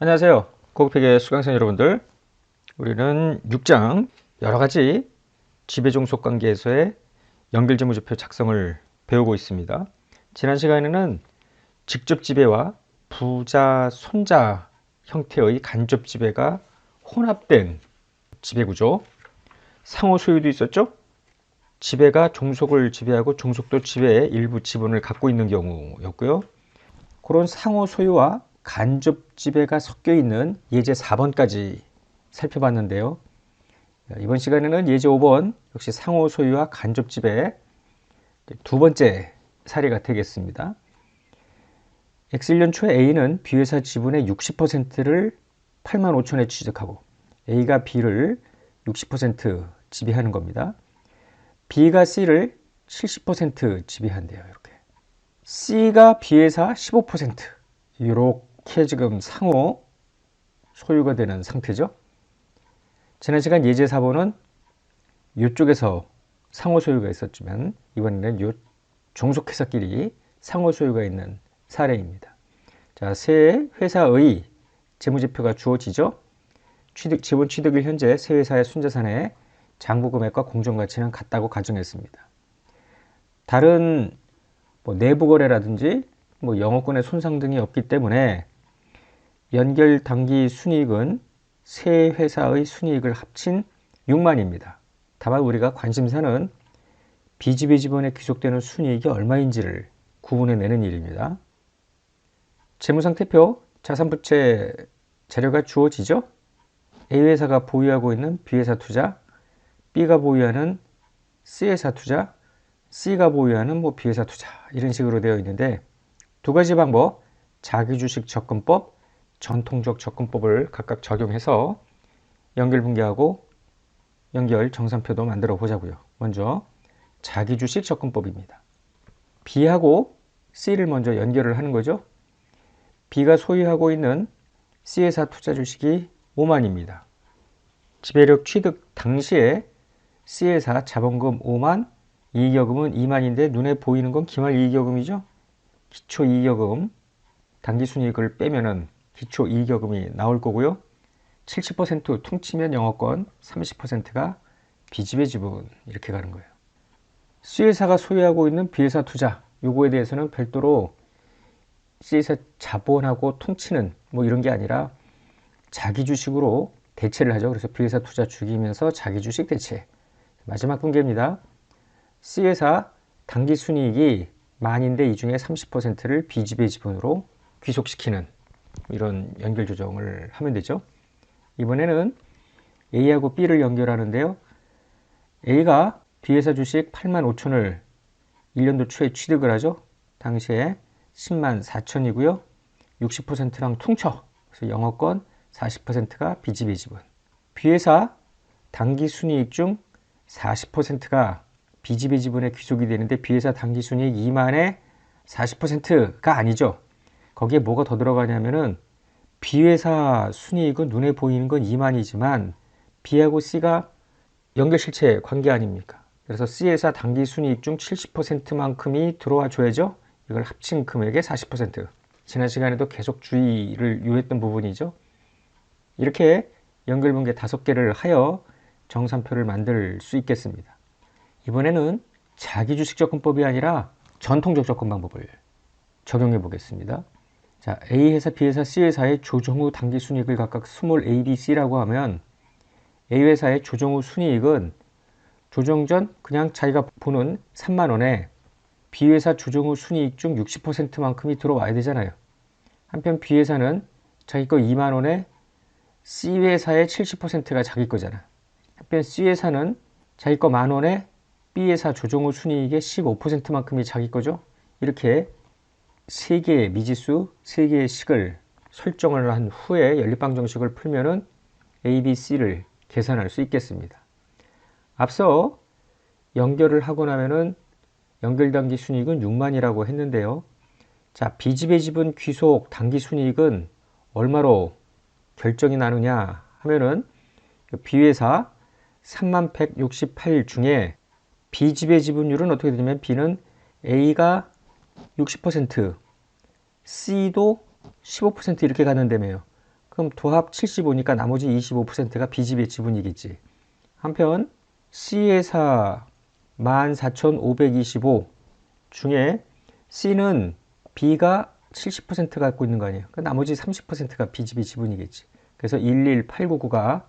안녕하세요. 고급회계 수강생 여러분들. 우리는 6장 여러가지 지배종속관계에서의 연결재무제표 작성을 배우고 있습니다. 지난 시간에는 직접 지배와 부자, 손자 형태의 간접 지배가 혼합된 지배구조, 상호 소유도 있었죠? 지배가 종속을 지배하고 종속도 지배의 일부 지분을 갖고 있는 경우였고요. 그런 상호 소유와 간접 지배가 섞여 있는 예제 4번까지 살펴봤는데요. 이번 시간에는 예제 5번 역시 상호 소유와 간접 지배 두 번째 사례가 되겠습니다. X1년 초에 A는 B회사 지분의 60%를 8만 5천에 취득하고 A가 B를 60% 지배하는 겁니다. B가 C를 70% 지배한대요. 이렇게. C가 B회사 15%. 이렇게 지금 상호 소유가 되는 상태죠. 지난 시간 예제 4번은 이쪽에서 상호 소유가 있었지만 이번에는 이 종속회사끼리 상호 소유가 있는 사례입니다. 자, 새 회사의 재무제표가 주어지죠. 지분 취득일 현재 새 회사의 순자산의 장부금액과 공정가치는 같다고 가정했습니다. 다른 내부 거래라든지 영업권의 손상 등이 없기 때문에 연결 당기 순이익은 세 회사의 순이익을 합친 6만입니다. 다만 우리가 관심사는 비지배 지분에 귀속되는 순이익이 얼마인지를 구분해내는 일입니다. 재무상태표 자산부채 자료가 주어지죠. A회사가 보유하고 있는 B회사 투자, B가 보유하는 C회사 투자, C가 보유하는 B회사 투자 이런 식으로 되어 있는데 두 가지 방법, 자기주식 접근법, 전통적 접근법을 각각 적용해서 연결분계하고 연결 정산표도 만들어 보자고요. 먼저 자기주식 접근법입니다. B하고 C를 먼저 연결을 하는 거죠. B가 소유하고 있는 C회사 투자 주식이 5만입니다. 지배력 취득 당시에 C회사 자본금 5만, 이익여금은 2만인데 눈에 보이는 건 기말이익여금이죠. 기초이익여금, 당기순이익을 빼면은 기초이익여금이 나올 거고요. 70% 퉁치면 영업권, 30%가 비지배 지분 이렇게 가는 거예요. C회사가 소유하고 있는 B회사 투자, 요거에 대해서는 별도로 C회사 자본하고 퉁치는 이런 게 아니라 자기 주식으로 대체를 하죠. 그래서 B회사 투자 죽이면서 자기 주식 대체. 마지막 분계입니다. C회사 당기순이익이 만인데 이 중에 30%를 비지배 지분으로 귀속시키는 이런 연결 조정을 하면 되죠. 이번에는 A하고 B를 연결하는데요. A가 B회사 주식 8만 5천을 1년도 초에 취득을 하죠. 당시에 10만 4천이고요. 60%랑 퉁쳐. 그래서 영업권 40%가 비지배 지분. B회사 당기순이익 중 40%가 비지배 지분에 귀속이 되는데 B회사 당기순이익 2만의 40%가 아니죠. 거기에 뭐가 더 들어가냐면은 B회사 순이익은 눈에 보이는 건 2만이지만 B하고 C가 연결실체 관계 아닙니까? 그래서 C회사 당기순이익 중 70%만큼이 들어와 줘야죠. 이걸 합친 금액의 40%. 지난 시간에도 계속 주의를 요했던 부분이죠. 이렇게 연결분계 5개를 하여 정산표를 만들 수 있겠습니다. 이번에는 자기주식 접근법이 아니라 전통적 접근 방법을 적용해 보겠습니다. 자, A회사, B회사, C회사의 조정 후 당기순이익을 각각 스몰 a, b, c라고 하면 A회사의 조정 후 순이익은 조정 전 그냥 자기가 보는 3만 원에 B회사 조정 후 순이익 중 60%만큼이 들어와야 되잖아요. 한편 B회사는 자기 거 2만 원에 C회사의 70%가 자기 거잖아. 한편 C회사는 자기 거 1만 원에 B회사 조정 후 순이익의 15%만큼이 자기 거죠. 이렇게 3개의 미지수, 3개의 식을 설정을 한 후에 연립방 정식을 풀면은 A, B, C를 계산할 수 있겠습니다. 앞서 연결을 하고 나면은 연결 당기 순이익은 6만이라고 했는데요. 자, 비지배 지분 귀속 당기 순이익은 얼마로 결정이 나느냐 하면은 B회사 3만 168 중에 비지배 지분율은 어떻게 되냐면 B는 A가 60%, C도 15% 이렇게 가는데매요. 그럼 도합 75니까 나머지 25%가 B집의 지분이겠지. 한편 C회사 14,525 중에 C는 B가 70% 갖고 있는 거 아니에요. 그러니까 나머지 30%가 B집의 지분이겠지. 그래서 11899가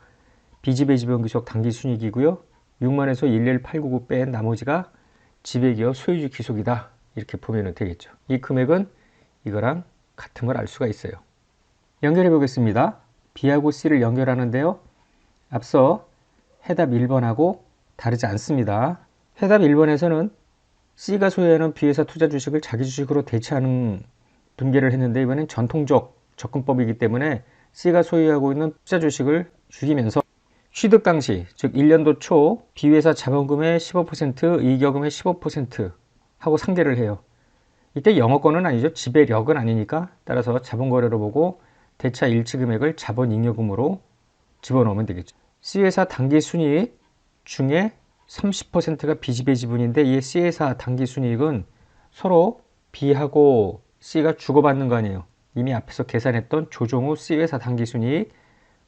B집의 지분 귀속 당기 순이익이고요. 6만에서 11899 뺀 나머지가 지배기업 소유주 귀속이다. 이렇게 보면 되겠죠. 이 금액은 이거랑 같은 걸 알 수가 있어요. 연결해 보겠습니다. B하고 C를 연결하는데요. 앞서 해답 1번하고 다르지 않습니다. 해답 1번에서는 C가 소유하는 B회사 투자 주식을 자기 주식으로 대체하는 분개를 했는데 이번엔 전통적 접근법이기 때문에 C가 소유하고 있는 투자 주식을 죽이면서 취득 당시, 즉 1년도 초 B회사 자본금의 15%, 이익여금의 15% 하고 상계를 해요. 이때 영업권은 아니죠. 지배력은 아니니까 따라서 자본거래로 보고 대차 일치 금액을 자본잉여금으로 집어넣으면 되겠죠. C회사 당기순이익 중에 30%가 B집의 지분인데 이 C회사 당기순이익은 서로 B하고 C가 주고받는 거 아니에요. 이미 앞에서 계산했던 조정후 C회사 당기순이익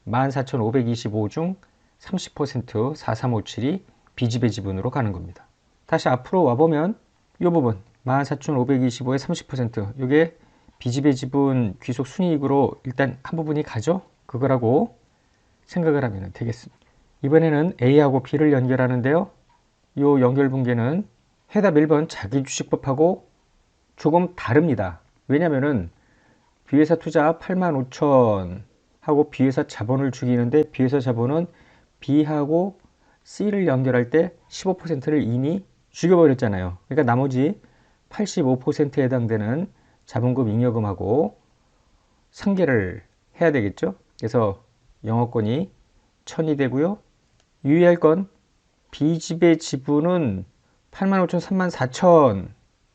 14,525 중 30% 4357이 B집의 지분으로 가는 겁니다. 다시 앞으로 와보면 이 부분 14,525의 30% 이게 B집의 지분 귀속 순이익으로 일단 한 부분이 가죠. 그거라고 생각을 하면 되겠습니다. 이번에는 A하고 B를 연결하는데요. 이 연결 분계는 해답 1번 자기주식법하고 조금 다릅니다. 왜냐면은 B회사 투자 85,000 하고 B회사 자본을 죽이는데 B회사 자본은 B하고 C를 연결할 때 15%를 이미 죽여버렸잖아요. 그러니까 나머지 85%에 해당되는 자본금 잉여금하고 상계를 해야 되겠죠. 그래서 영업권이 1000이 되고요. 유의할 건 B집의 지분은 85,000, 34,000의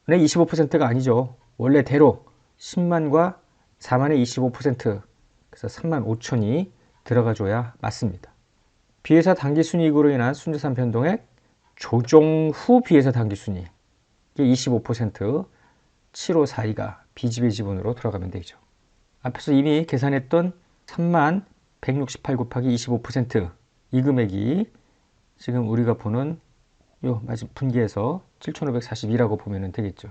25%가 아니죠. 원래대로 10만과 4만의 25%, 그래서 35,000이 들어가줘야 맞습니다. B회사 당기순이익으로 인한 순자산 변동액 조정 후 B회사 당기순이익 이게 25% 7542가 B집의 지분으로 들어가면 되죠. 앞에서 이미 계산했던 3만 168 곱하기 25% 금액이 지금 우리가 보는 요 마지막 분기에서 7,542라고 보면 되겠죠.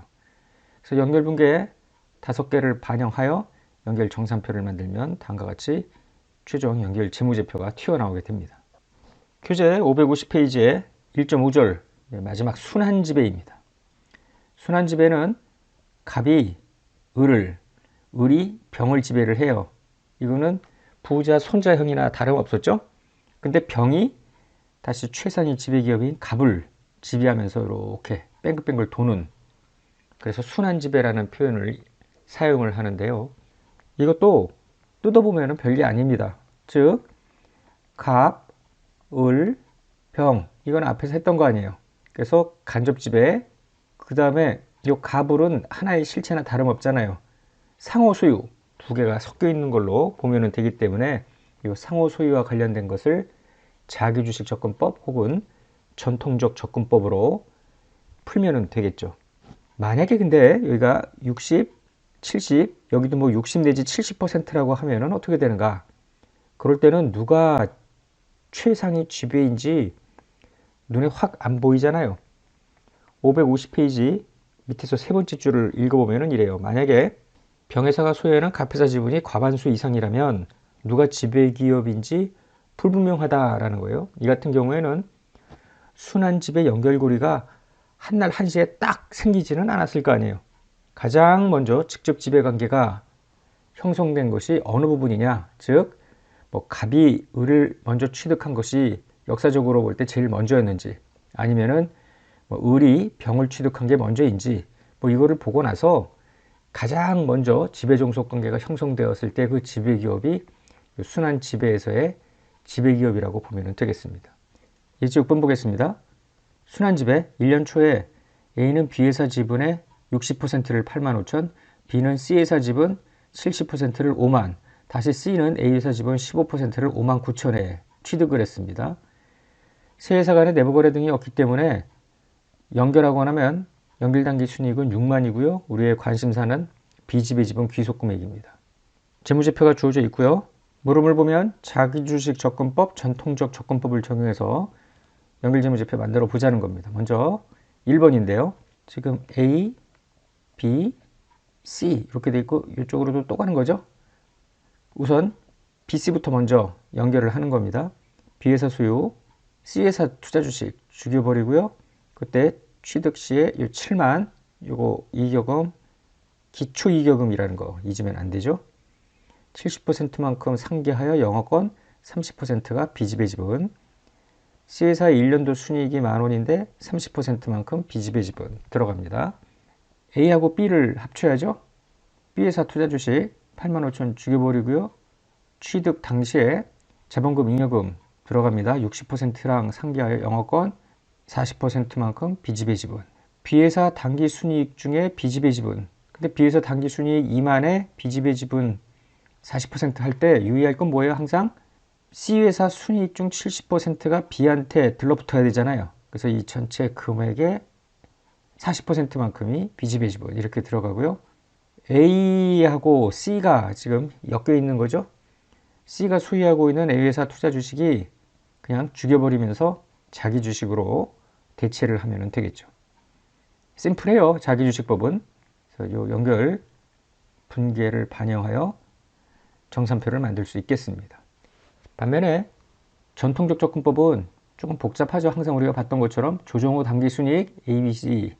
그래서 연결 분계 5개를 반영하여 연결 정산표를 만들면 다음과 같이 최종 연결 재무제표가 튀어나오게 됩니다. 교재 550페이지에 1.5절 마지막 순환지배입니다. 순환지배는 갑이 을이 병을 지배를 해요. 이거는 부자 손자형이나 다름없었죠. 근데 병이 다시 최상위 지배기업인 갑을 지배하면서 이렇게 뺑글뺑글 도는, 그래서 순환지배라는 표현을 사용을 하는데요. 이것도 뜯어보면 별게 아닙니다. 즉 갑, 을, 병 이건 앞에서 했던 거 아니에요. 그래서 간접지배, 그 다음에 이 갑을은 하나의 실체나 다름없잖아요. 상호소유 두 개가 섞여 있는 걸로 보면 되기 때문에 이 상호소유와 관련된 것을 자기주식 접근법 혹은 전통적 접근법으로 풀면 되겠죠. 만약에 근데 여기가 60, 70, 여기도 뭐 60 내지 70%라고 하면은 어떻게 되는가? 그럴 때는 누가 최상위 지배인지 눈에 확 안 보이잖아요. 550페이지 밑에서 세 번째 줄을 읽어보면 이래요. 만약에 병회사가 소유하는 갑회사 지분이 과반수 이상이라면 누가 지배기업인지 불분명하다라는 거예요. 이 같은 경우에는 순환지배 연결고리가 한날 한시에 딱 생기지는 않았을 거 아니에요. 가장 먼저 직접 지배관계가 형성된 것이 어느 부분이냐, 즉 뭐 갑이 을을 먼저 취득한 것이 역사적으로 볼 때 제일 먼저였는지, 아니면은 뭐 을이 병을 취득한 게 먼저인지, 뭐 이거를 보고 나서 가장 먼저 지배종속 관계가 형성되었을 때 그 지배기업이 순환 지배에서의 지배기업이라고 보면 되겠습니다. 예제 6번 보겠습니다. 순환 지배 1년 초에 A는 B회사 지분의 60%를 85,000, B는 C회사 지분 70%를 5만, 다시 C는 A회사 지분 15%를 59,000에 취득을 했습니다. 세 회사 간의 내부 거래 등이 없기 때문에 연결하고 나면 연결당기 순이익은 6만이고요. 우리의 관심사는 B집의 지분 귀속 금액입니다. 재무제표가 주어져 있고요. 물음을 보면 자기주식 접근법, 전통적 접근법을 적용해서 연결재무제표 만들어 보자는 겁니다. 먼저 1번인데요. 지금 A, B, C 이렇게 돼 있고 이쪽으로도 또 가는 거죠. 우선 BC부터 먼저 연결을 하는 겁니다. B회사 소유, C회사 투자 주식 죽여버리고요. 그때 취득 시에 이 7만 요거 이익여금 기초 이익여금이라는 거 잊으면 안 되죠. 70%만큼 상계하여 영업권, 30%가 B집의 지분. C회사의 1년도 순이익이 10,000원인데 30%만큼 B집의 지분 들어갑니다. A하고 B를 합쳐야죠. B회사 투자 주식 85,000원 죽여버리고요. 취득 당시에 자본금 잉여금 들어갑니다. 60%랑 상계하여 영업권, 40%만큼 B집의 지분. B회사 당기 순이익 중에 B집의 지분. 근데 B회사 당기 순이익 2만에 B집의 지분 40% 할 때 유의할 건 뭐예요? 항상 C회사 순이익 중 70%가 B한테 들러붙어야 되잖아요. 그래서 이 전체 금액의 40%만큼이 B집의 지분 이렇게 들어가고요. A하고 C가 지금 엮여 있는 거죠. C가 소유하고 있는 A회사 투자 주식이 그냥 죽여버리면서 자기 주식으로 대체를 하면 되겠죠. 심플해요. 자기 주식법은. 그래서 요 연결 분계를 반영하여 정산표를 만들 수 있겠습니다. 반면에 전통적 접근법은 조금 복잡하죠. 항상 우리가 봤던 것처럼 조정후 당기순이익 ABC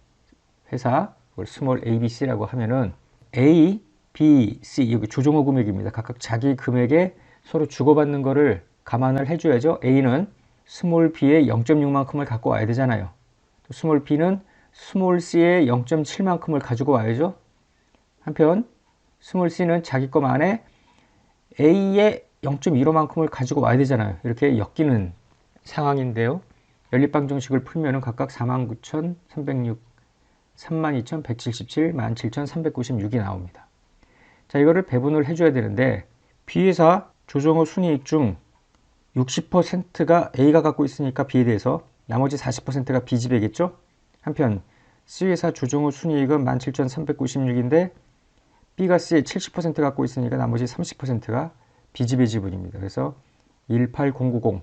회사, 그걸 스몰 ABC라고 하면은 A, B, C 여기 조정후 금액입니다. 각각 자기 금액에 서로 주고받는 거를 감안을 해줘야죠. A는 스몰 B의 0.6만큼을 갖고 와야 되잖아요. 또 스몰 B는 스몰 C의 0.7만큼을 가지고 와야죠. 한편 스몰 C는 자기 것만에 A의 0.15만큼을 가지고 와야 되잖아요. 이렇게 엮이는 상황인데요. 연립방정식을 풀면 각각 49,306, 32,177, 17,396이 나옵니다. 자, 이거를 배분을 해줘야 되는데 B회사 조정후 순이익 중 60%가 A가 갖고 있으니까 B에 대해서 나머지 40%가 B집이겠죠? 한편 C회사 조정후 순이익은 17,396인데 B가 C의 70% 갖고 있으니까 나머지 30%가 B집의 지분입니다. 그래서 18090,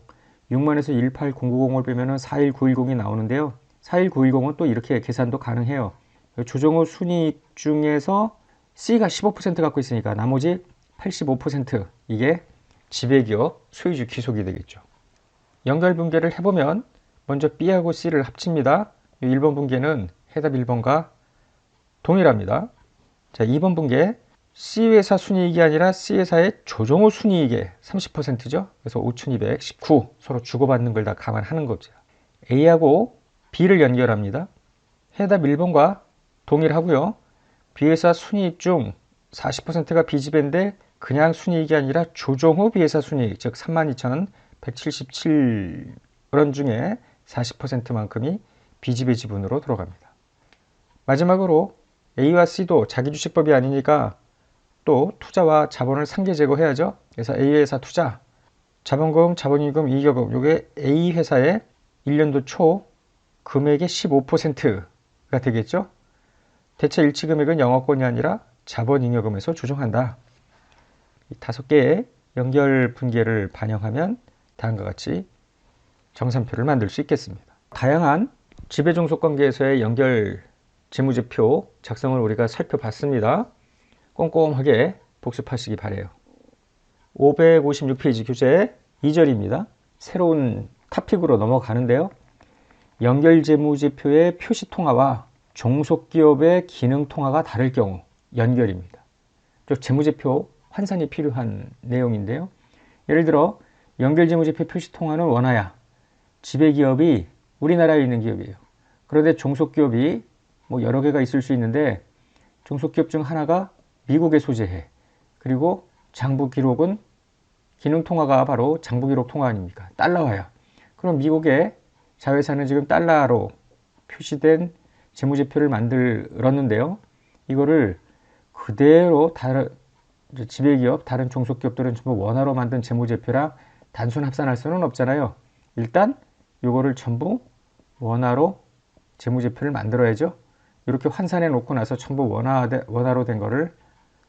6만에서 18090을 빼면 41910이 나오는데요. 41910은 또 이렇게 계산도 가능해요. 조정후 순이익 중에서 C가 15% 갖고 있으니까 나머지 85% 이게 지배기업 소유주 귀속이 되겠죠. 연결 분계를 해보면 먼저 B하고 C를 합칩니다. 1번 분계는 해답 1번과 동일합니다. 자, 2번 분계 C회사 순이익이 아니라 C회사의 조정후 순이익의 30%죠. 그래서 5,219 서로 주고받는 걸 다 감안하는 거죠. A하고 B를 연결합니다. 해답 1번과 동일하고요. B회사 순이익 중 40%가 B집인데 그냥 순이익이 아니라 조정후 B회사 순이익 즉 32,177원 중에 40%만큼이 B집의 지분으로 들어갑니다. 마지막으로 A와 C도 자기주식법이 아니니까 또 투자와 자본을 상계 제거해야죠. 그래서 A회사 투자, 자본금, 자본임금, 이익여금 이게 A회사의 1년도 초 금액의 15%가 되겠죠. 대체 일치금액은 영업권이 아니라 자본잉여금에서 조정한다. 이 5개의 연결 분계를 반영하면 다음과 같이 정산표를 만들 수 있겠습니다. 다양한 지배종속관계에서의 연결 재무제표 작성을 우리가 살펴봤습니다. 꼼꼼하게 복습하시기 바래요. 556페이지 교재 2절입니다. 새로운 토픽으로 넘어가는데요. 연결재무제표의 표시통화와 종속기업의 기능통화가 다를 경우 연결입니다. 즉 재무제표 환산이 필요한 내용인데요. 예를 들어 연결재무제표 표시통화는 원화야. 지배기업이 우리나라에 있는 기업이에요. 그런데 종속기업이 뭐 여러 개가 있을 수 있는데 종속기업 중 하나가 미국에 소재해. 그리고 장부기록은 기능통화가 바로 장부기록 통화 아닙니까? 달러화야. 그럼 미국의 자회사는 지금 달러로 표시된 재무제표를 만들었는데요. 이거를 그대로 다른 지배기업, 다른 종속기업들은 전부 원화로 만든 재무제표랑 단순 합산할 수는 없잖아요. 일단 이거를 전부 원화로 재무제표를 만들어야죠. 이렇게 환산해 놓고 나서 전부 원화로 된 거를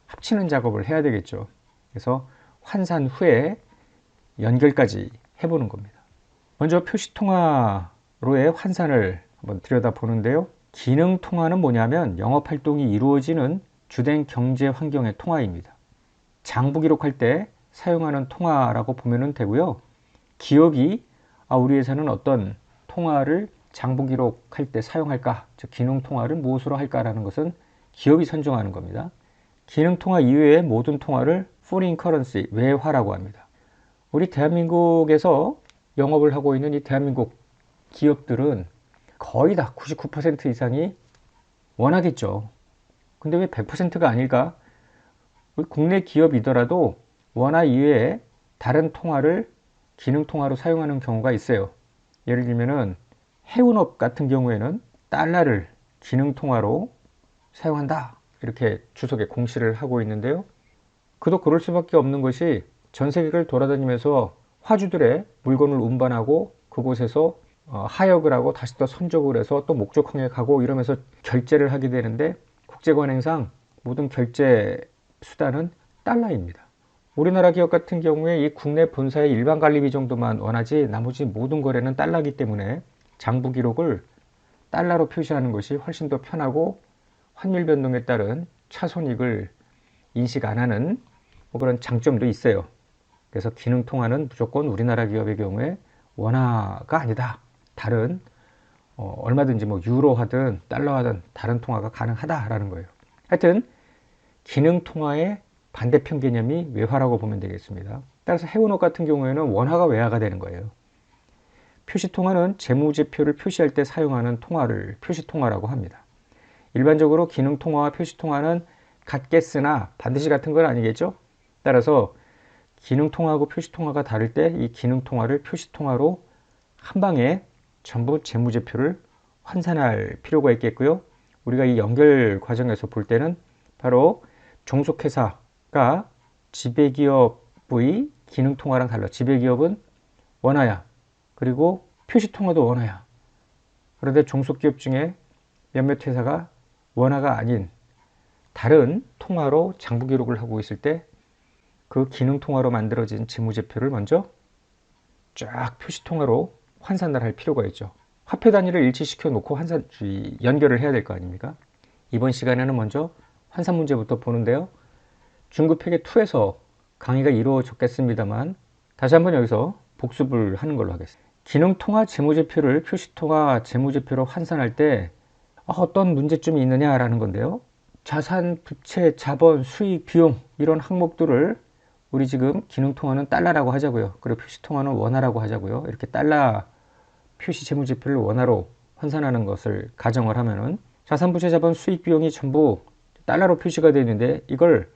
합치는 작업을 해야 되겠죠. 그래서 환산 후에 연결까지 해보는 겁니다. 먼저 표시통화로의 환산을 한번 들여다보는데요. 기능통화는 뭐냐면 영업활동이 이루어지는 주된 경제 환경의 통화입니다. 장부 기록할 때 사용하는 통화라고 보면 되고요. 기업이 우리 회사는 어떤 통화를 장부 기록할 때 사용할까, 즉 기능 통화를 무엇으로 할까라는 것은 기업이 선정하는 겁니다. 기능 통화 이외의 모든 통화를 foreign currency, 외화라고 합니다. 우리 대한민국에서 영업을 하고 있는 이 대한민국 기업들은 거의 다 99% 이상이 원화겠죠. 근데 왜 100%가 아닐까? 국내 기업이더라도 원화 이외에 다른 통화를 기능 통화로 사용하는 경우가 있어요. 예를 들면은 해운업 같은 경우에는 달러를 기능 통화로 사용한다, 이렇게 주석에 공시를 하고 있는데요. 그도 그럴 수밖에 없는 것이 전 세계를 돌아다니면서 화주들의 물건을 운반하고 그곳에서 하역을 하고 다시 또 선적을 해서 또 목적항에 가고 이러면서 결제를 하게 되는데, 국제관행상 모든 결제 수단은 달러입니다. 우리나라 기업 같은 경우에 이 국내 본사의 일반 관리비 정도만 원하지 나머지 모든 거래는 달러이기 때문에 장부 기록을 달러로 표시하는 것이 훨씬 더 편하고 환율 변동에 따른 차손익을 인식 안 하는 그런 장점도 있어요. 그래서 기능 통화는 무조건 우리나라 기업의 경우에 원화가 아니다. 다른 얼마든지 뭐 유로 하든 달러 하든 다른 통화가 가능하다라는 거예요. 하여튼 기능 통화의 반대편 개념이 외화라고 보면 되겠습니다. 따라서 해운업 같은 경우에는 원화가 외화가 되는 거예요. 표시통화는 재무제표를 표시할 때 사용하는 통화를 표시통화라고 합니다. 일반적으로 기능통화와 표시통화는 같게 쓰나 반드시 같은 건 아니겠죠? 따라서 기능통화하고 표시통화가 다를 때 이 기능통화를 표시통화로 한 방에 전부 재무제표를 환산할 필요가 있겠고요. 우리가 이 연결 과정에서 볼 때는 바로 종속회사가 지배기업의 기능통화랑 달라. 지배기업은 원화야. 그리고 표시통화도 원화야. 그런데 종속기업 중에 몇몇 회사가 원화가 아닌 다른 통화로 장부 기록을 하고 있을 때 그 기능통화로 만들어진 재무제표를 먼저 쫙 표시통화로 환산을 할 필요가 있죠. 화폐 단위를 일치시켜 놓고 연결을 해야 될 거 아닙니까? 이번 시간에는 먼저 환산 문제부터 보는데요. 중급회계 2에서 강의가 이루어졌겠습니다만 다시 한번 여기서 복습을 하는 걸로 하겠습니다. 기능통화 재무제표를 표시통화 재무제표로 환산할 때 어떤 문제점이 있느냐라는 건데요. 자산, 부채, 자본, 수익, 비용 이런 항목들을 우리 지금 기능통화는 달러라고 하자고요. 그리고 표시통화는 원화라고 하자고요. 이렇게 달러 표시 재무제표를 원화로 환산하는 것을 가정을 하면은 자산, 부채, 자본, 수익, 비용이 전부 달러로 표시가 되어 있는데 이걸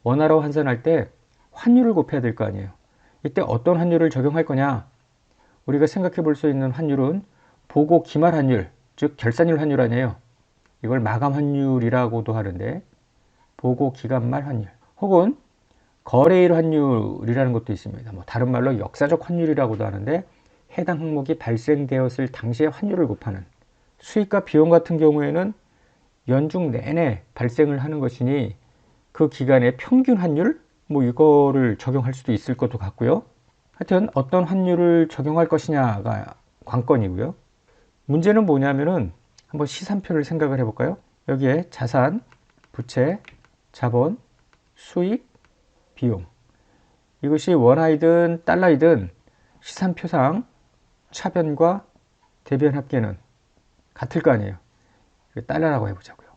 원화로 환산할 때 환율을 곱해야 될 거 아니에요. 이때 어떤 환율을 적용할 거냐? 우리가 생각해 볼 수 있는 환율은 보고 기말 환율, 즉 결산일 환율 아니에요. 이걸 마감 환율이라고도 하는데 보고 기간 말 환율 혹은 거래일 환율이라는 것도 있습니다. 뭐 다른 말로 역사적 환율이라고도 하는데 해당 항목이 발생되었을 당시의 환율을 곱하는, 수익과 비용 같은 경우에는 연중 내내 발생을 하는 것이니 그 기간의 평균 환율 뭐 이거를 적용할 수도 있을 것도 같고요. 하여튼 어떤 환율을 적용할 것이냐가 관건이고요. 문제는 뭐냐면은 한번 시산표를 생각을 해볼까요? 여기에 자산, 부채, 자본, 수익, 비용, 이것이 원화이든 달러이든 시산표상 차변과 대변 합계는 같을 거 아니에요. 달러라고 해보자고요.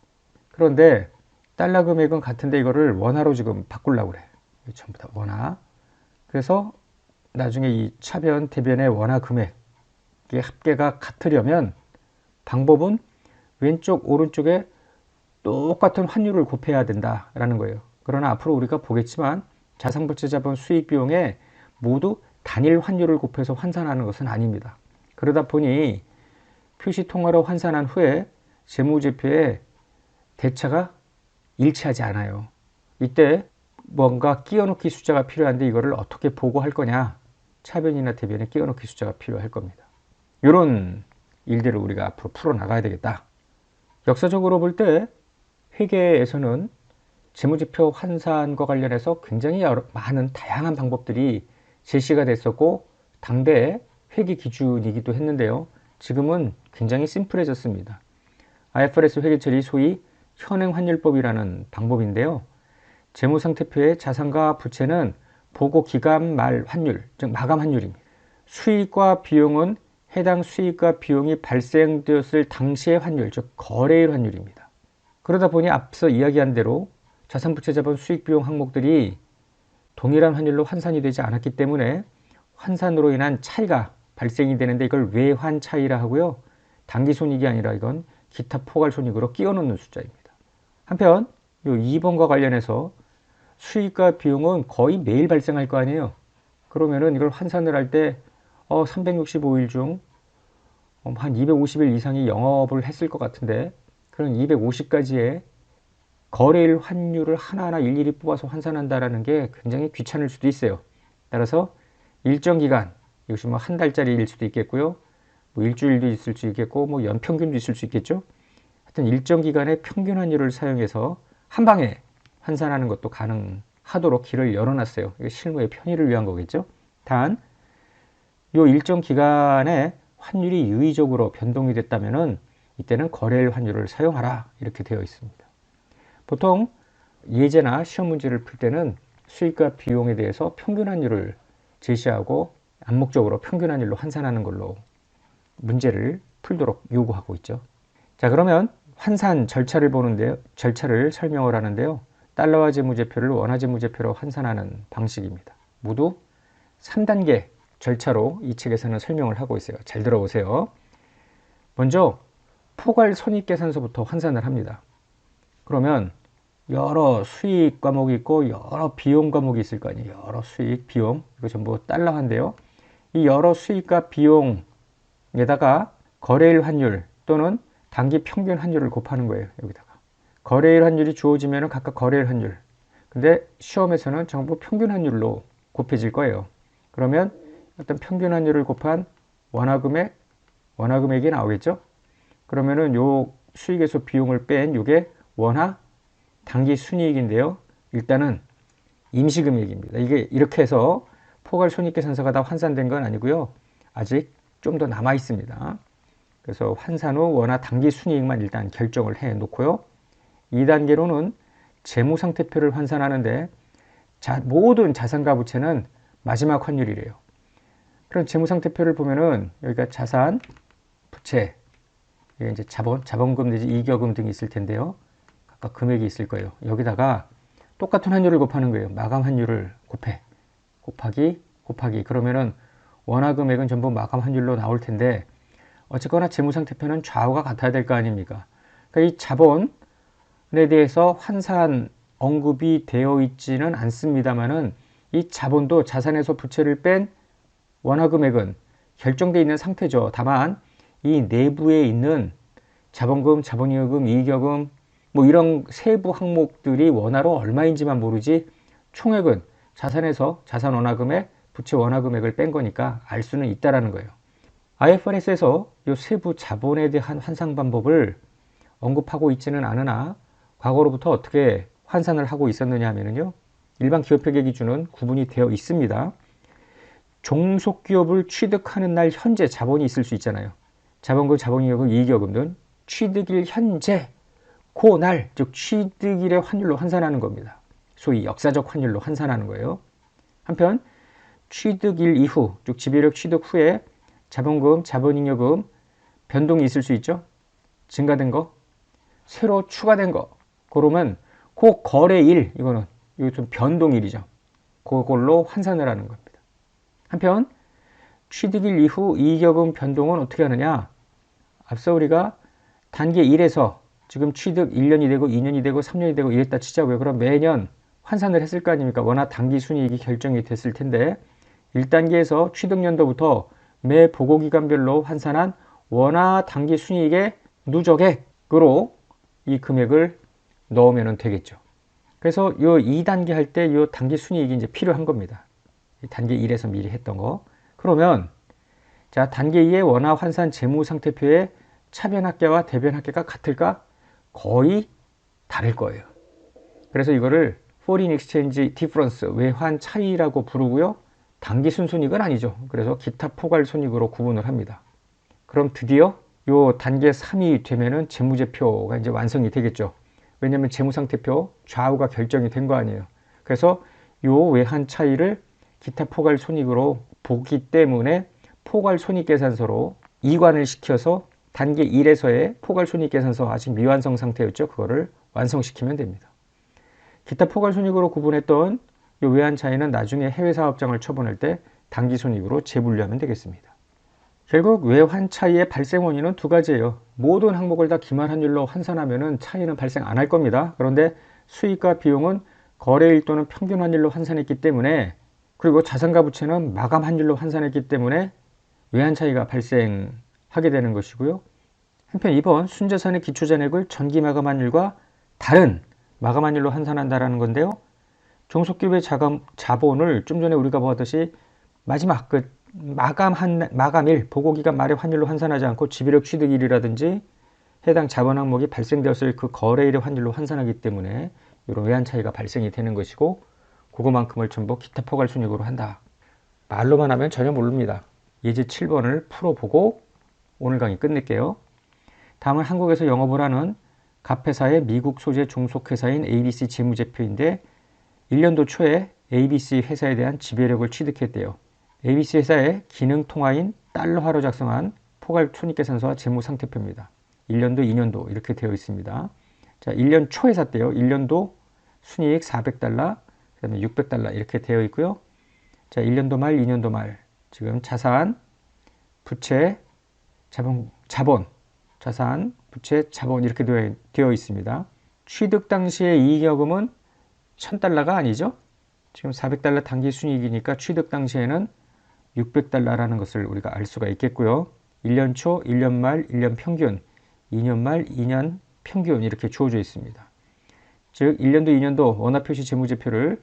그런데 달러 금액은 같은데 이거를 원화로 지금 바꾸려고 그래. 전부 다 원화. 그래서 나중에 이 차변, 대변의 원화 금액의 합계가 같으려면 방법은 왼쪽, 오른쪽에 똑같은 환율을 곱해야 된다라는 거예요. 그러나 앞으로 우리가 보겠지만 자산, 부채, 자본, 수익, 비용에 모두 단일 환율을 곱해서 환산하는 것은 아닙니다. 그러다 보니 표시통화로 환산한 후에 재무제표에 대차가 일치하지 않아요. 이때 뭔가 끼워넣기 숫자가 필요한데 이거를 어떻게 보고할 거냐? 차변이나 대변에 끼워넣기 숫자가 필요할 겁니다. 이런 일들을 우리가 앞으로 풀어나가야 되겠다. 역사적으로 볼 때 회계에서는 재무제표 환산과 관련해서 굉장히 많은 다양한 방법들이 제시가 됐었고 당대 회계 기준이기도 했는데요. 지금은 굉장히 심플해졌습니다. IFRS 회계처리 소위 현행환율법이라는 방법인데요. 재무상태표의 자산과 부채는 보고기간 말 환율, 즉 마감 환율입니다. 수익과 비용은 해당 수익과 비용이 발생되었을 당시의 환율, 즉 거래일 환율입니다. 그러다 보니 앞서 이야기한 대로 자산부채 자본 수익비용 항목들이 동일한 환율로 환산이 되지 않았기 때문에 환산으로 인한 차이가 발생이 되는데 이걸 외환 차이라 하고요. 당기손익이 아니라 이건 기타 포괄손익으로 끼워 넣는 숫자입니다. 한편 이 2번과 관련해서 수익과 비용은 거의 매일 발생할 거 아니에요. 그러면은 이걸 환산을 할 때 365일 중 한 250일 이상이 영업을 했을 것 같은데 그런 250가지의 거래일 환율을 하나하나 일일이 뽑아서 환산한다라는 게 굉장히 귀찮을 수도 있어요. 따라서 일정 기간, 이것이 뭐 한 달짜리일 수도 있겠고요. 뭐 일주일도 있을 수 있겠고 뭐 연평균도 있을 수 있겠죠. 하여튼 일정 기간의 평균 환율을 사용해서 한 방에 환산하는 것도 가능하도록 길을 열어놨어요. 이게 실무의 편의를 위한 거겠죠. 단, 요 일정 기간에 환율이 유의적으로 변동이 됐다면은 이때는 거래일 환율을 사용하라 이렇게 되어 있습니다. 보통 예제나 시험 문제를 풀 때는 수익과 비용에 대해서 평균 환율을 제시하고 암묵적으로 평균 환율로 환산하는 걸로 문제를 풀도록 요구하고 있죠. 자, 그러면 환산 절차를 보는데요. 절차를 설명을 하는데요. 달러화 재무제표를 원화 재무제표로 환산하는 방식입니다. 모두 3단계 절차로 이 책에서는 설명을 하고 있어요. 잘 들어보세요. 먼저 포괄손익계산서부터 환산을 합니다. 그러면 여러 수익 과목이 있고 여러 비용 과목이 있을 거 아니에요. 여러 수익, 비용, 이거 전부 달러화인데요. 이 여러 수익과 비용에다가 거래일 환율 또는 단기 평균 환율을 곱하는 거예요. 여기다가 거래일 환율이 주어지면 각각 거래일 환율, 근데 시험에서는 전부 평균 환율로 곱해질 거예요. 그러면 어떤 평균 환율을 곱한 원화금액이 나오겠죠. 그러면은 요 수익에서 비용을 뺀 요게 원화 단기 순이익인데요. 일단은 임시금액입니다. 이게 이렇게 해서 포괄손익계산서가 다 환산된 건 아니고요. 아직 좀 더 남아 있습니다. 그래서 환산 후 원화 단기 순이익만 일단 결정을 해 놓고요. 2단계로는 재무상태표를 환산하는데 모든 자산과 부채는 마지막 환율이래요. 그럼 재무상태표를 보면은 여기가 자산, 부채, 이게 이제 자본금 내지 이격금 등이 있을 텐데요. 각각 금액이 있을 거예요. 여기다가 똑같은 환율을 곱하는 거예요. 마감 환율을 곱하기 그러면은 원화 금액은 전부 마감 환율로 나올 텐데 어쨌거나 재무상태표는 좌우가 같아야 될 거 아닙니까? 그러니까 이 자본에 대해서 환산 언급이 되어 있지는 않습니다만은 이 자본도 자산에서 부채를 뺀 원화 금액은 결정되어 있는 상태죠. 다만 이 내부에 있는 자본금, 자본이익금, 이익여금 뭐 이런 세부 항목들이 원화로 얼마인지만 모르지 총액은 자산에서 자산 원화금액, 부채 원화금액을 뺀 거니까 알 수는 있다라는 거예요. IFRS에서 이 세부 자본에 대한 환산 방법을 언급하고 있지는 않으나 과거로부터 어떻게 환산을 하고 있었느냐 하면요. 일반 기업회계 기준은 구분이 되어 있습니다. 종속기업을 취득하는 날 현재 자본이 있을 수 있잖아요. 자본금, 자본이익금, 이익여금 등 취득일 현재 그날, 즉 취득일의 환율로 환산하는 겁니다. 소위 역사적 환율로 환산하는 거예요. 한편 취득일 이후, 즉 지배력 취득 후에 자본금, 자본잉여금 변동이 있을 수 있죠. 증가된 거, 새로 추가된 거. 그러면 그 거래일, 이거 좀 변동일이죠. 그걸로 환산을 하는 겁니다. 한편 취득일 이후 이익여금 변동은 어떻게 하느냐. 앞서 우리가 단계 1에서 지금 취득 1년이 되고 2년이 되고 3년이 되고 이랬다 치자고요. 그럼 매년 환산을 했을 거 아닙니까? 워낙 단기 순이익이 결정이 됐을 텐데 1단계에서 취득년도부터 매 보고기간별로 환산한 원화 단기 순이익의 누적액으로 이 금액을 넣으면 되겠죠. 그래서 요 2단계 할 때 요 단기 순이익이 이제 필요한 겁니다. 단계 1에서 미리 했던 거. 그러면 자, 단계 2의 원화 환산 재무상태표의 차변합계와 대변합계가 같을까? 거의 다를 거예요. 그래서 이거를 Foreign Exchange Difference, 외환 차이라고 부르고요. 단기 순손익은 아니죠. 그래서 기타 포괄 손익으로 구분을 합니다. 그럼 드디어 요 단계 3이 되면은 재무제표가 이제 완성이 되겠죠. 왜냐면 재무상태표 좌우가 결정이 된 거 아니에요. 그래서 요 외환 차이를 기타 포괄 손익으로 보기 때문에 포괄 손익계산서로 이관을 시켜서 단계 1에서의 포괄 손익계산서 아직 미완성 상태였죠. 그거를 완성시키면 됩니다. 기타 포괄 손익으로 구분했던 이 외환 차이는 나중에 해외 사업장을 처분할 때 단기 손익으로 재분류하면 되겠습니다. 결국 외환 차이의 발생 원인은 두 가지예요. 모든 항목을 다 기말환율로 환산하면 차이는 발생 안 할 겁니다. 그런데 수익과 비용은 거래일 또는 평균 환율로 환산했기 때문에, 그리고 자산과 부채는 마감 환율로 환산했기 때문에 외환 차이가 발생하게 되는 것이고요. 한편 이번 순자산의 기초잔액을 전기 마감 환율과 다른 마감 환율로 환산한다는 건데요. 종속기업의 자본을 좀 전에 우리가 보았듯이 마지막 마감일, 보고기간 말의 환율로 환산하지 않고 지배력 취득일이라든지 해당 자본 항목이 발생되었을 그 거래일의 환율로 환산하기 때문에 이런 외환 차이가 발생이 되는 것이고, 그거만큼을 전부 기타 포괄 손익으로 한다. 말로만 하면 전혀 모릅니다. 예제 7번을 풀어보고 오늘 강의 끝낼게요. 다음은 한국에서 영업을 하는 갑회사의 미국 소재 종속회사인 ABC 재무제표인데 1년도 초에 ABC 회사에 대한 지배력을 취득했대요. ABC 회사의 기능 통화인 달러화로 작성한 포괄 손익계산서와 재무상태표입니다. 1년도, 2년도 이렇게 되어 있습니다. 자, 1년 초에 샀대요. 1년도 순이익 $400, 그 다음에 $600 이렇게 되어 있고요. 자, 1년도 말, 2년도 말 지금 자산, 부채, 자본, 자산, 부채, 자본 이렇게 되어 있습니다. 취득 당시의 이익여금은 $1000가 아니죠. 지금 $400 단기 순이익이니까 취득 당시에는 $600라는 것을 우리가 알 수가 있겠고요. 1년 초, 1년 말, 1년 평균, 2년 말, 2년 평균 이렇게 주어져 있습니다. 즉 1년도, 2년도 원화표시 재무제표를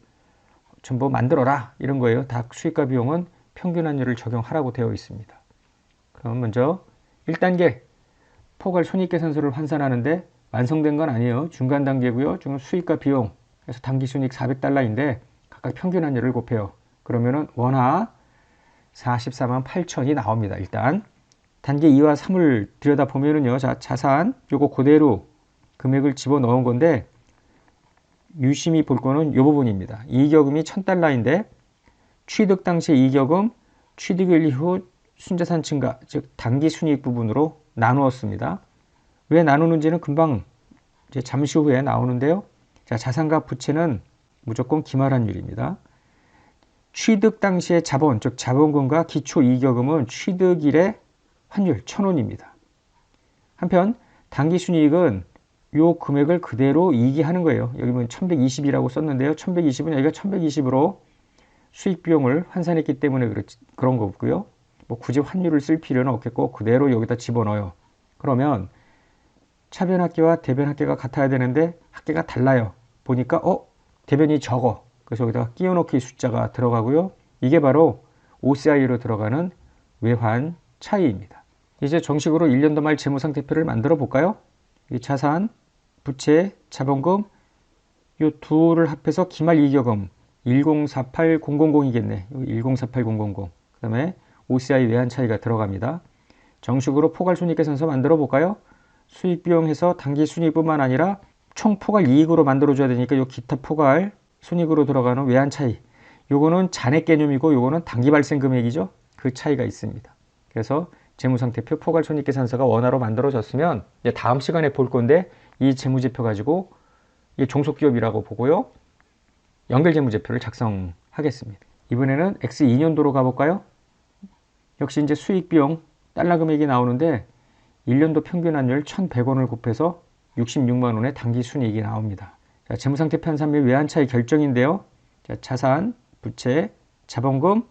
전부 만들어라 이런 거예요. 다 수익과 비용은 평균 환율을 적용하라고 되어 있습니다. 그럼 먼저 1단계 포괄 손익계산서를 환산하는데 완성된 건 아니에요. 중간 단계고요. 지금 수익과 비용, 그래서 단기 순이익 $400인데 각각 평균 환율을 곱해요. 그러면은 원화 44만 8천이 나옵니다. 일단 단계 2와 3을 들여다보면은요. 자, 자산 요거 그대로 금액을 집어넣은 건데 유심히 볼 거는 이 부분입니다. 이익여금이 $1000인데 취득 당시 이익여금, 취득일 이후 순자산 증가, 즉 단기 순이익 부분으로 나누었습니다. 왜 나누는지는 금방 이제 잠시 후에 나오는데요. 자, 자산과 부채는 무조건 기말환율입니다. 취득 당시의 자본, 즉 자본금과 기초 이익여금은 취득일의 환율 1000원입니다. 한편 단기 순이익은 요 금액을 그대로 이기하는 거예요. 여기 보면 1120이라고 썼는데요. 1120은 여기가 1120으로 수익 비용을 환산했기 때문에 그런 거고요. 뭐 굳이 환율을 쓸 필요는 없겠고 그대로 여기다 집어넣어요. 그러면 차변합계와 대변합계가 같아야 되는데 합계가 달라요. 보니까 대변이 적어. 그래서 여기다가 끼워넣기 숫자가 들어가고요. 이게 바로 OCI로 들어가는 외환 차이입니다. 이제 정식으로 1년도 말 재무상태표를 만들어 볼까요? 이 자산, 부채, 자본금 이 둘을 합해서 기말 이익여금 1048000이겠네. 1048000. 그 다음에 OCI 외환 차이가 들어갑니다. 정식으로 포괄 손익계산서 만들어 볼까요? 수익 비용 해서 단기 순이익뿐만 아니라 총 포괄 이익으로 만들어 줘야 되니까 이 기타 포괄 손익으로 들어가는 외환 차이. 요거는 잔액 개념이고 요거는 단기 발생 금액이죠. 그 차이가 있습니다. 그래서 재무상태표 포괄 손익계산서가 원화로 만들어졌으면 이제 다음 시간에 볼 건데 이 재무제표 가지고 이 종속기업이라고 보고요. 연결재무제표를 작성하겠습니다. 이번에는 X2년도로 가볼까요? 역시 이제 수익 비용 달러 금액이 나오는데 1년도 평균 환율 1100원을 곱해서 66만 원의 단기 순이익이 나옵니다. 자, 재무상태 편산 및 외환 차이 결정인데요. 자, 자산, 부채, 자본금,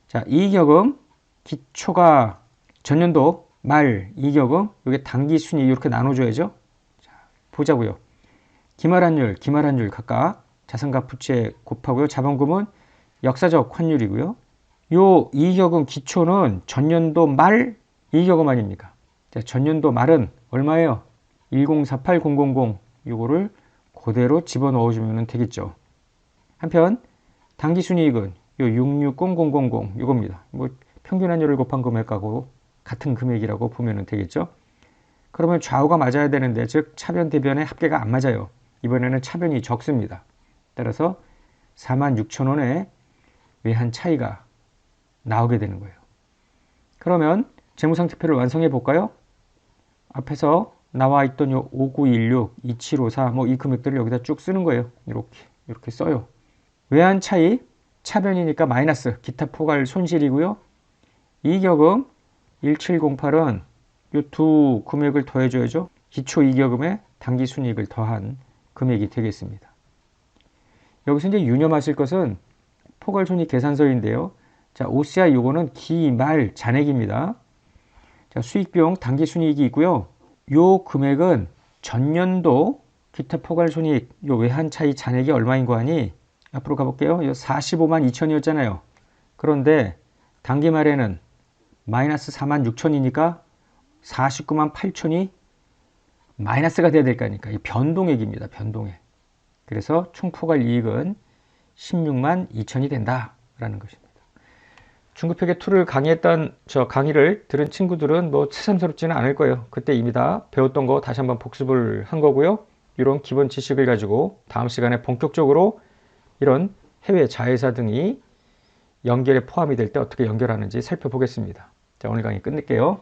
자, 이익여금, 기초가 전년도 말 이익여금, 이게 단기 순이익 이렇게 나눠줘야죠. 자, 보자고요. 기말환율 각각 자산과 부채 곱하고요. 자본금은 역사적 환율이고요. 요 이익여금 기초는 전년도 말 이익여금 아닙니까? 자, 전년도 말은 얼마예요? 1048000 요거를 그대로 집어넣어주면 되겠죠. 한편 당기순이익은 요 660000 이겁니다. 뭐 평균 한율을 곱한 금액하고 같은 금액이라고 보면 되겠죠. 그러면 좌우가 맞아야 되는데 즉 차변 대변의 합계가 안 맞아요. 이번에는 차변이 적습니다. 따라서 46,000원의 외환 차이가 나오게 되는 거예요. 그러면 재무상태표를 완성해 볼까요? 앞에서 나와 있던 요 5916, 2754 뭐 이 금액들을 여기다 쭉 쓰는 거예요. 이렇게 써요. 외환 차이 차변이니까 마이너스 기타 포괄 손실이고요. 이익여금 1708은 이 두 금액을 더해줘야죠. 기초 이익여금에 당기순이익을 더한 금액이 되겠습니다. 여기서 이제 유념하실 것은 포괄손익 계산서인데요. 자, OCI 요거는 기말 잔액입니다. 자, 수익비용 당기순이익이 있고요. 요 금액은 전년도 기타 포괄손익 요 외환 차이 잔액이 얼마인 거 아니? 앞으로 가볼게요. 요 45만 2천이었잖아요. 그런데 당기말에는 마이너스 4만 6천이니까 49만 8천이 마이너스가 돼야 될 거니까 이 변동액입니다. 변동액. 그래서 총 포괄 이익은 16만 2천이 된다라는 것입니다. 중급회계 2를 강의했던 저 강의를 들은 친구들은 뭐 새삼스럽지는 않을 거예요. 그때 이미 다 배웠던 거 다시 한번 복습을 한 거고요. 이런 기본 지식을 가지고 다음 시간에 본격적으로 이런 해외 자회사 등이 연결에 포함이 될 때 어떻게 연결하는지 살펴보겠습니다. 자, 오늘 강의 끝낼게요.